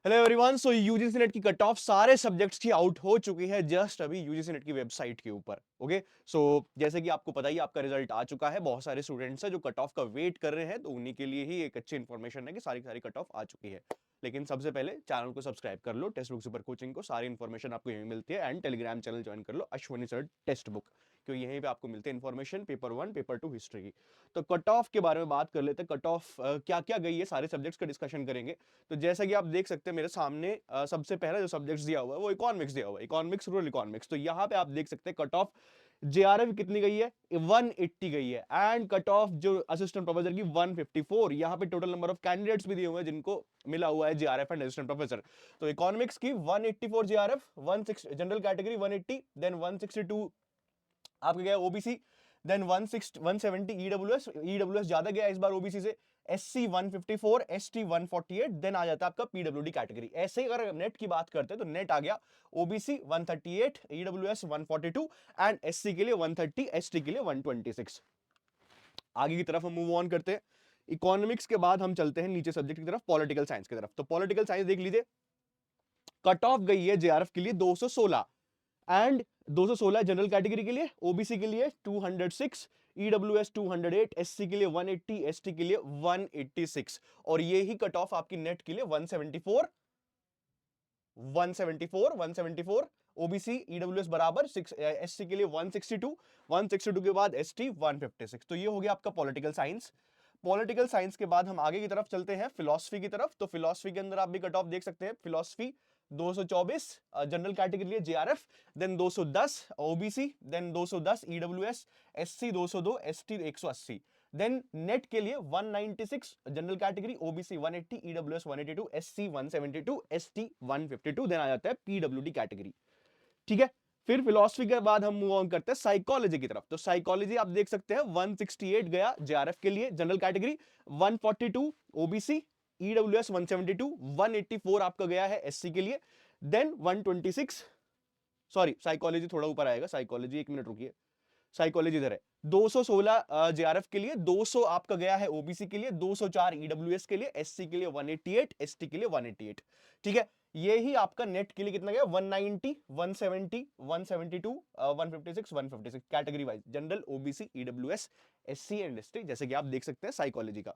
Hello everyone. So UGC NET की cut off सारे subjects की आउट हो चुकी है जस्ट अभी यूजीसी नेट की वेबसाइट के ऊपर। ओके, सो जैसे कि आपको पता ही आपका रिजल्ट आ चुका है। बहुत सारे स्टूडेंट्स हैं जो कट ऑफ का वेट कर रहे हैं, तो उन्हीं के लिए ही एक अच्छी इन्फॉर्मेशन है कि सारी सारी कट ऑफ आ चुकी है। लेकिन सबसे पहले चैनल को सब्सक्राइब कर लो, टेस्ट बुक सुपर कोचिंग को। सारी इन्फॉर्मेशन आपको यहीं मिलती है। एंड टेलीग्राम चैनल ज्वाइन कर लो, अश्वनी सर टेस्ट बुक, क्योंकि यहीं पे आपको मिलती है इन्फॉर्मेशन पेपर 1 पेपर 2 हिस्ट्री की। तो कट ऑफ के बारे में बात कर लेते हैं। कट ऑफ क्या क्या गई है, सारे सब्जेक्ट्स का डिस्कशन करेंगे। तो जैसा कि आप देख सकते हैं मेरे सामने सबसे पहला जो सब्जेक्ट्स दिया हुआ है वो इकोनॉमिक्स दिया हुआ है, इकोनॉमिक्स रूरल इकोनॉमिक्स। तो यहाँ पे आप देख सकते हैं कट ऑफ जेआरएफ कितनी गई है, 180 गई है। एंड कट ऑफ जो असिस्टेंट प्रोफेसर की 154। यहाँ पे टोटल नंबर ऑफ कैंडिडेट्स भी दिए हुए हैं जिनको मिला हुआ है जेआरएफ एंड असिस्टेंट प्रोफेसर। तो इकोनॉमिक्स की 184 जेआरएफ, 16 जनरल कैटेगरी 180, देन 162 आपका गया ओबीसी, देन 160 170 ईडब्ल्यूएस, ईडब्ल्यूएस ज्यादा गया इस बार ओबीसी से। एससी 154, एसटी 148, देन आ जाता है आपका पीडब्ल्यूडी कैटेगरी। ऐसे ही अगर नेट की बात करते हैं तो नेट आ गया ओबीसी 138, ईडब्ल्यूएस 142 एंड एससी के लिए 130, एसटी के लिए 126। आगे की तरफ हम मूव ऑन करते हैं। इकोनॉमिक्स के बाद हम चलते हैं नीचे सब्जेक्ट की तरफ, पॉलिटिकल साइंस की तरफ। तो पॉलिटिकल साइंस देख लीजिए, कट ऑफ गई है जेआरएफ के लिए 216 एंड 216 जनरल कैटेगरी के लिए, ओबीसी के लिए 206, ईडब्ल्यूएस 208, एससी के लिए 180, एसटी के लिए 186। और ये ही कट ऑफ आपकी नेट के लिए 174, 174, 174। ओबीसी ईडब्ल्यूएस बराबर 6, एससी के लिए 162, 162 के बाद एसटी 156। तो ये हो गया आपका पॉलिटिकल साइंस। पॉलिटिकल साइंस के बाद हम आगे की तरफ चलते हैं फिलॉसफी की तरफ। तो फिलॉसफी के अंदर आप भी कट ऑफ देख सकते हैं। फिलॉसफी 224 जनरल कैटेगरी लिए JRF, then 210 OBC, then 210 EWS, SC 202, ST 180। Then NET के लिए 196 general category, OBC 180, EWS 182, SC 172, ST 152। Then आ जाता है पीडब्ल्यूडी कैटेगरी। ठीक है, फिर फिलोसफी के बाद हम मूव ऑन करते हैं साइकोलॉजी की तरफ। तो साइकोलॉजी आप देख सकते हैं 168 गया जेआरएफ के लिए जनरल कैटेगरी, 142 ओबीसी, ईडब्ल्यूएस 172, 184 आपका गया है एससी के लिए, देन 126। सॉरी, साइकोलॉजी थोड़ा ऊपर आएगा, साइकोलॉजी एक मिनट रुकिए, साइकोलॉजी इधर है। 216 जेआरएफ के लिए, 200 आपका गया है ओबीसी के लिए, 204 ईडब्ल्यूएस के लिए, एससी के लिए 188, एसटी के लिए 188। ठीक है, ये ही आपका नेट के लिए कितना गया, 190, 170, 172, 156, 156 category wise, general, OBC, EWS, SC and ST, जैसे कि आप देख सकते हैं साइकोलॉजी का।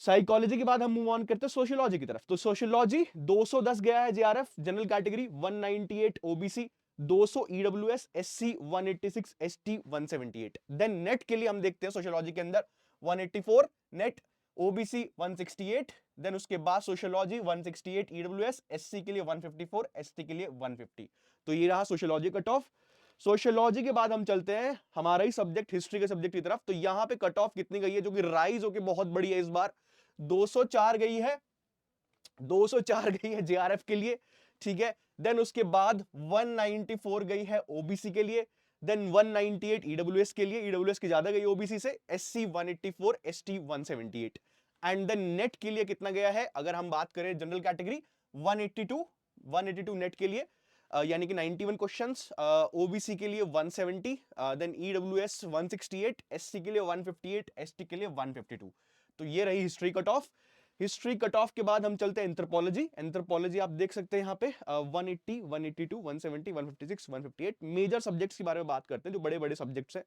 साइकोलॉजी के बाद हम मूव ऑन करते हैं सोशियोलॉजी की तरफ। तो सोशियोलॉजी 210 गया है JRF general category, 198 OBC, 200 EWS, SC 186, ST 178। Then NET के लिए हम देखते हैं सोशियोलॉजी के अंदर 184 नेट, ओबीसी 168, देन उसके बाद सोशियोलॉजी 168 ईडब्ल्यूएस, एससी के लिए 154, एसटी के लिए 150। तो ये रहा सोशियोलॉजी कट ऑफ। सोशियोलॉजी के बाद हम चलते हैं हमारा ही सब्जेक्ट हिस्ट्री के सब्जेक्ट की तरफ। तो यहां पे कट ऑफ कितनी गई है, जो कि राइज होकर बहुत बड़ी है इस बार, 204 गई है, 204 गई है जेआरएफ के लिए। ठीक है, देन उसके बाद 194 गई है ओबीसी के लिए, देन 198 ईडब्ल्यूएस के लिए, ईडब्ल्यूएस की ज्यादा गई ओबीसी से, SC 184, ST 178। And then NET के लिए कितना गया है, अगर हम बात करें जनरल कैटेगरी 182, 182 नेट के लिए, यानी कि 91 क्वेश्चंस, ओबीसी के लिए 170, देन ईडब्ल्यूएस 168, एससी के लिए 158, एसटी के लिए 152। तो ये रही history cut off. History cut off के बाद हम चलते हैं एंथ्रोपोलॉजी। एंथ्रोपोलॉजी आप देख सकते हैं यहाँ पे 180, 182, 170, 156, 158 मेजर सब्जेक्ट्स के बारे में बात करते हैं, जो बड़े बड़े सब्जेक्ट्स हैं।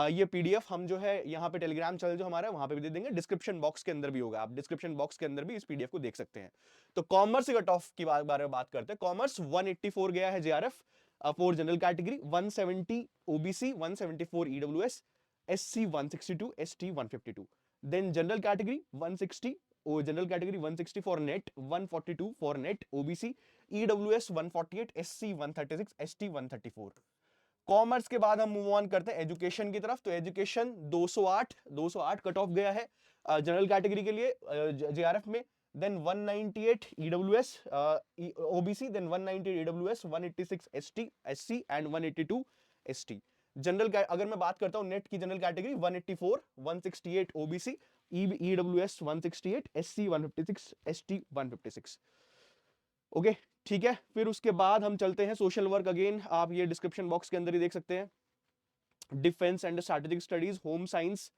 ये पीडीएफ हम जो है यहाँ पे टेलीग्राम चैनल जो हमारा है वहां पे भी दे देंगे, डिस्क्रिप्शन बॉक्स के अंदर भी होगा, आप डिस्क्रिप्शन बॉक्स के अंदर भी इस पीडीएफ को देख सकते हैं। तो कॉमर्स कट ऑफ के बारे में बात करते हैं। कॉमर्स 184 गया है JRF for general category, 170 OBC, 174 EWS, SC 162, ST 152। Then general category 160, general category 160 for NET, 142 for NET OBC, EWS 148, SC 136, ST 134। Commerce के बाद हम मूव ऑन करते हैं एजुकेशन की तरफ। तो एजुकेशन 208, 208 कट ऑफ गया है जनरल कैटेगरी के लिए जेआरएफ में, then 198 EWS OBC, then 198 EWS, 186 ST, SC and 182 ST. General अगर मैं बात करता हूं नेट की general category 184, 168 OBC, EWS 168, SC 156, ST 156। Okay, ठीक है, फिर उसके बाद हम चलते हैं सोशल वर्क। अगेन आप ये डिस्क्रिप्शन बॉक्स के अंदर ही देख सकते हैं। Defence and strategic studies, home science,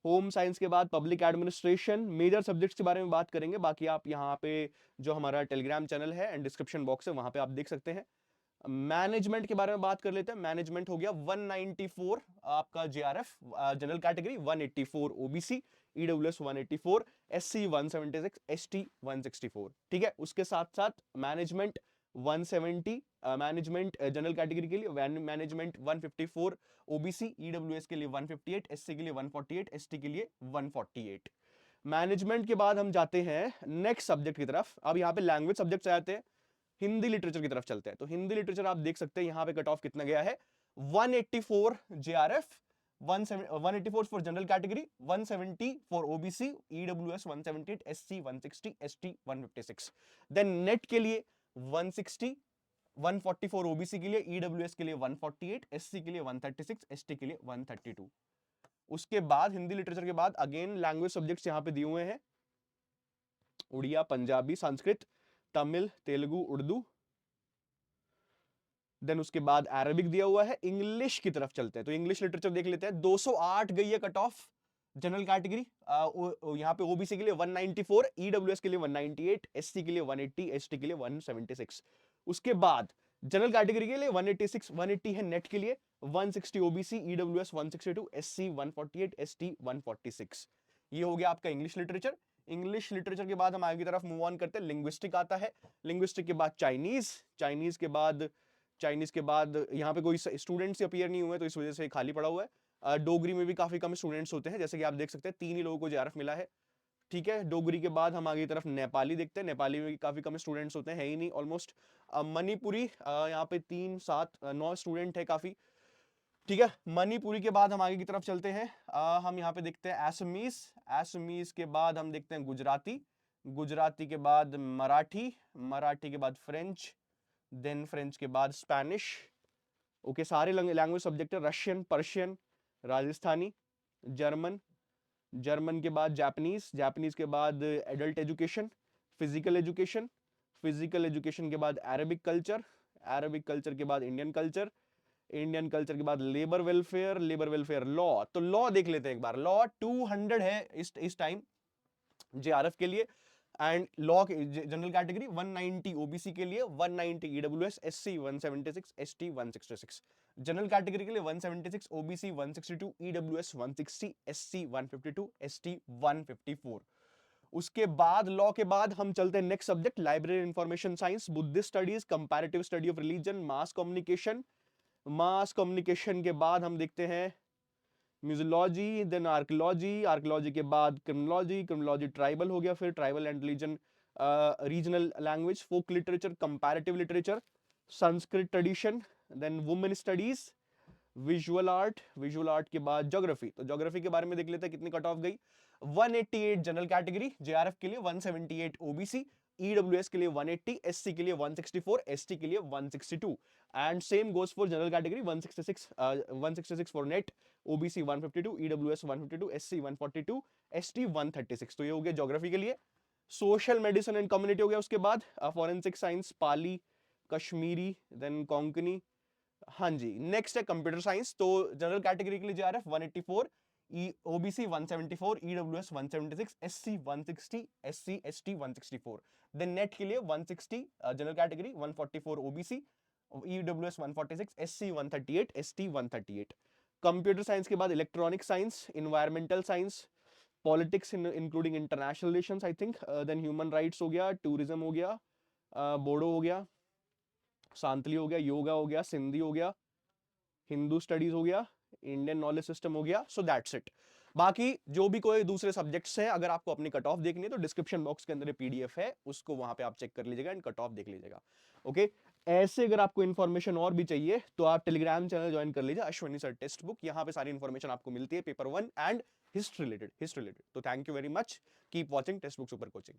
home science के बाद पब्लिक एडमिनिस्ट्रेशन, मेजर सब्जेक्ट्स के बारे में बात करेंगे, बाकी आप यहाँ पे जो हमारा टेलीग्राम चैनल है एंड डिस्क्रिप्शन बॉक्स है वहां पे आप देख सकते हैं। मैनेजमेंट के बारे में बात कर लेते हैं। मैनेजमेंट हो गया 194 आपका JRF general category, 184 OBC, EWS 184, SC 176, ST 164। ठीक है, उसके साथ साथ मैनेजमेंट 170 मैनेजमेंट जनरल कैटेगरी के लिए, मैनेजमेंट 154 ओबीसी, ईडब्ल्यूएस के लिए 158, एससी के लिए 148, एसटी के लिए 148। मैनेजमेंट के बाद हम जाते हैं नेक्स्ट सब्जेक्ट की तरफ। अब यहाँ पे लैंग्वेज सब्जेक्ट्स आते हैं, हिंदी लिटरेचर की तरफ चलते हैं। तो हिंदी लिटरेचर आप देख सकते हैं यहाँ पे कट ऑफ कितना गया है, 184 JRF, 184 for general category, 170 for OBC, EWS 178, SC 160, ST 156। Then NET के लिए 160, 144 ओबीसी के लिए, ईडब्ल्यूएस के लिए 148, एससी के लिए 136, एसटी के लिए 132। उसके बाद हिंदी लिटरेचर के बाद अगेन लैंग्वेज सब्जेक्ट्स यहां पे दिए हुए हैं, उड़िया, पंजाबी, संस्कृत, तमिल, तेलुगु, उर्दू। देन उसके बाद अरबिक दिया हुआ है। इंग्लिश की तरफ चलते हैं, तो इंग्लिश लिटरेचर देख लेते हैं। 208 गई है कट ऑफ जनरल कैटेगरी, यहाँ पे ओबीसी के लिए 194, ईडब्ल्यूएस के लिए 198, एससी के लिए 180, एसटी के लिए 176। उसके बाद जनरल कैटेगरी के लिए 186, 180 है नेट के लिए, 160 ओबीसी, ईडब्ल्यूएस 162, एससी 148, एसटी 146। ये हो गया आपका इंग्लिश लिटरेचर। इंग्लिश लिटरेचर के बाद हम आगे की तरफ मूव ऑन करते हैं। लिंग्विस्टिक आता है, लिंग्विस्टिक के बाद चाइनीज, चाइनीज के बाद यहाँ पे कोई स्टूडेंट्स अपीयर नहीं हुए तो इस वजह से खाली पड़ा हुआ है। डोगरी में भी काफी कम स्टूडेंट्स होते हैं, जैसे कि आप देख सकते हैं 3 ही लोगों को जेआरएफ मिला है। ठीक है, डोगरी के बाद हम आगे की तरफ नेपाली देखते हैं, नेपाली में काफी कम स्टूडेंट्स होते हैं, है ही नहीं ऑलमोस्ट। मणिपुरी यहाँ पे 3, 7, 9 स्टूडेंट है काफी। ठीक है, मणिपुरी के बाद हम आगे की तरफ चलते हैं। हम यहाँ पे देखते हैं एसमीज, एसमीज के बाद हम देखते हैं गुजराती, गुजराती के बाद मराठी, मराठी के बाद फ्रेंच, देन फ्रेंच के बाद स्पेनिश। ओके, सारे लैंग्वेज सब्जेक्ट है। Russian, Persian, Rajasthani, German, German के बाद जापानीज, जापानीज के बाद adult education, physical education, physical education के बाद अरबिक कल्चर, अरबिक कल्चर के बाद इंडियन कल्चर, इंडियन कल्चर के बाद labour welfare, labour welfare law. तो लॉ देख लेते हैं एक बार। लॉ 200 है इस टाइम जेआरएफ के लिए, and law general category 190 OBC के लिए, 190 EWS, SC 176, ST 166। General category के लिए 176, ओबीसी 162, ईडब्ल्यूएस 160, एससी 152, एसटी 154। उसके बाद लॉ के बाद हम चलते हैं next subject, library information science, Buddhist studies, comparative study of religion, mass communication. Mass communication के बाद हम देखते हैं म्यूजियोलॉजी, देन आर्कियोलॉजी, आर्कियोलॉजी के बाद क्रिमिनोलॉजी, क्रिमिनोलॉजी ट्राइबल हो गया, फिर tribal and religion, regional language, folk literature, comparative literature, Sanskrit tradition, then women studies, visual art, visual art के बाद ज्योग्राफी। तो ज्योग्राफी के बारे में देख लेते हैं कितनी कट ऑफ गई। 188 जनरल कैटेगरी, जेआरएफ के लिए 178 ओबीसी, ईडब्ल्यूएस के लिए 180, एससी के लिए 164, एसटी के लिए 162, and same goes for general category 166 for NET, OBC 152, EWS 152, SC 142, ST 136। तो ये हो गया ज्योग्राफी के लिए। सोशल मेडिसिन एंड कम्युनिटी हो गया। उसके बाद forensic science, Pali, Kashmiri, then Konkani. हाँ जी, नेक्स्ट है कंप्यूटर साइंस। तो जनरल कैटेगरी के लिए JRF 184, OBC 174, EWS 176, SC 160, SC ST 164। Then NET के लिए 160 general category, 144 OBC, EWS 146, SC 138, ST 138। Computer science के बाद electronic science, environmental science, politics including international relations I think, then human rights हो गया, tourism हो गया, बोडो हो गया, सांतली हो गया, योगा हो गया, सिंधी हो गया, हिंदू स्टडीज हो गया, इंडियन नॉलेज सिस्टम हो गया। So that's it. बाकी जो भी कोई दूसरे सब्जेक्ट्स है, अगर आपको अपनी कट ऑफ देखनी है तो डिस्क्रिप्शन बॉक्स के अंदर पीडीएफ है, उसको वहां पे आप चेक कर लीजिएगा एंड कट ऑफ देख लीजिएगा। ओके, ऐसे अगर आपको इन्फॉर्मेशन और भी चाहिए तो आप टेलीग्राम चैनल ज्वाइन कर लीजिए, अश्विनी सर टेक्स्ट बुक। यहाँ पे सारी इन्फॉर्मेशन आपको मिलती है पेपर 1 एंड हिस्ट्री रिलेटेड। तो thank you very much, keep watching text book super coaching.